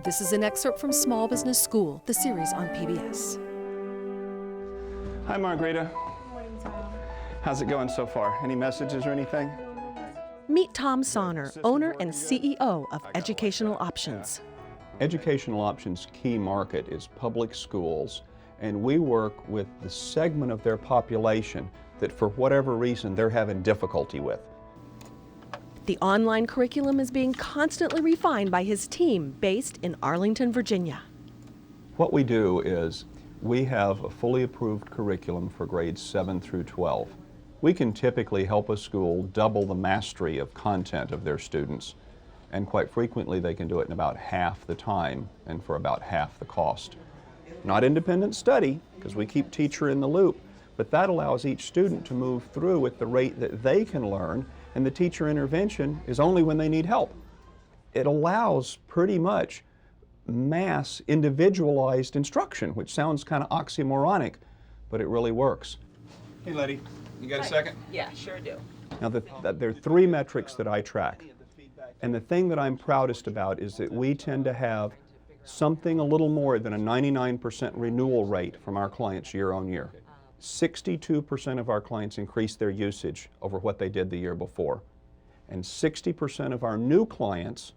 This is an excerpt from Small Business School, the series on PBS. Hi, Margarita. Good morning, Tom. How's it going so far? Any messages or anything? Meet Tom Sonner, owner and CEO of Educational Options. Educational Options' key market is public schools, and we work with the segment of their population that for whatever reason they're having difficulty with. The online curriculum is being constantly refined by his team based in Arlington, Virginia. What we do is we have a fully approved curriculum for grades 7 through 12. We can typically help a school double the mastery of content of their students, and quite frequently they can do it in about half the time and for about half the cost. Not independent study, because we keep teacher in the loop, but that allows each student to move through at the rate that they can learn, and the teacher intervention is only when they need help. It allows pretty much mass individualized instruction, which sounds kind of oxymoronic, but it really works. Hey, Letty, you got a second? Yeah, sure do. Now, there are three metrics that I track, and the thing that I'm proudest about is that we tend to have something a little more than a 99% renewal rate from our clients year on year. 62% of our clients increase their usage over what they did the year before, and 60% of our new clients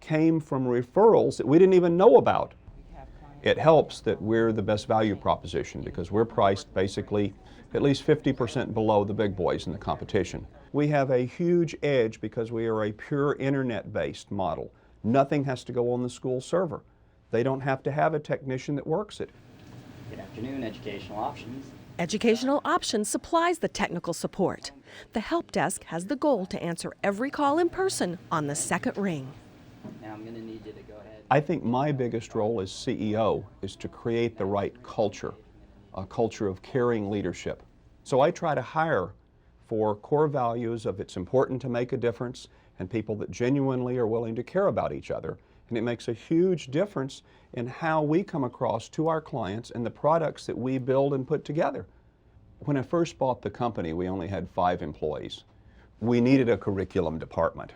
came from referrals that we didn't even know about. It helps that we're the best value proposition because we're priced basically at least 50% below the big boys in the competition. We have a huge edge because we are a pure internet-based model. Nothing has to go on the school server. They don't have to have a technician that works it. Good afternoon, Educational Options. Educational Options supplies the technical support. The help desk has the goal to answer every call in person on the second ring. Now I'm going to need you to go ahead. I think my biggest role as CEO is to create the right culture, a culture of caring leadership. So I try to hire for core values of it's important to make a difference and people that genuinely are willing to care about each other. And it makes a huge difference in how we come across to our clients and the products that we build and put together. When I first bought the company, we only had 5 employees. We needed a curriculum department.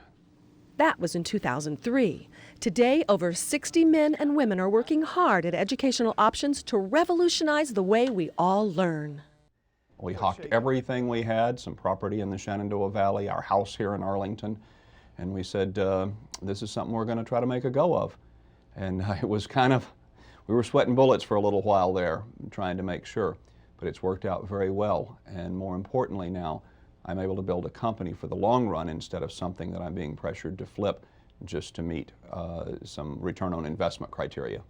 That was in 2003. Today, over 60 men and women are working hard at Educational Options to revolutionize the way we all learn. We hawked everything we had, some property in the Shenandoah Valley, our house here in Arlington, and we said, this is something we're going to try to make a go of. And it was kind of, we were sweating bullets for a little while there, trying to make sure. But it's worked out very well, and more importantly now, I'm able to build a company for the long run instead of something that I'm being pressured to flip just to meet some return on investment criteria.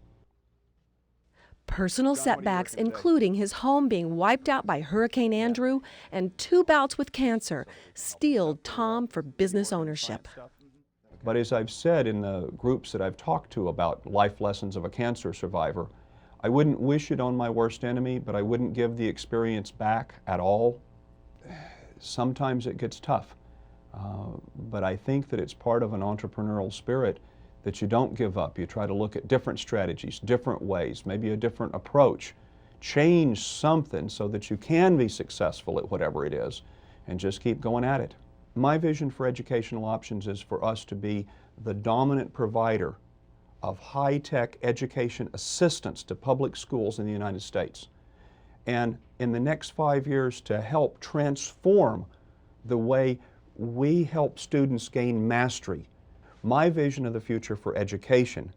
Personal setbacks, including his home being wiped out by Hurricane Andrew and 2 bouts with cancer, steeled Tom for business ownership. But as I've said in the groups that I've talked to about life lessons of a cancer survivor, I wouldn't wish it on my worst enemy, but I wouldn't give the experience back at all. Sometimes it gets tough, but I think that it's part of an entrepreneurial spirit that you don't give up. You try to look at different strategies, different ways, maybe a different approach, change something so that you can be successful at whatever it is, and just keep going at it. My vision for Educational Options is for us to be the dominant provider of high-tech education assistance to public schools in the United States. And in the next 5 years to help transform the way we help students gain mastery. My vision of the future for education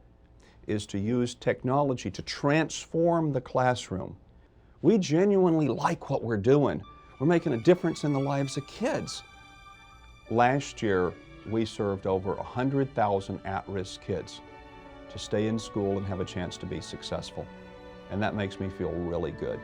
is to use technology to transform the classroom. We genuinely like what we're doing. We're making a difference in the lives of kids. Last year, we served over 100,000 at-risk kids to stay in school and have a chance to be successful. And that makes me feel really good.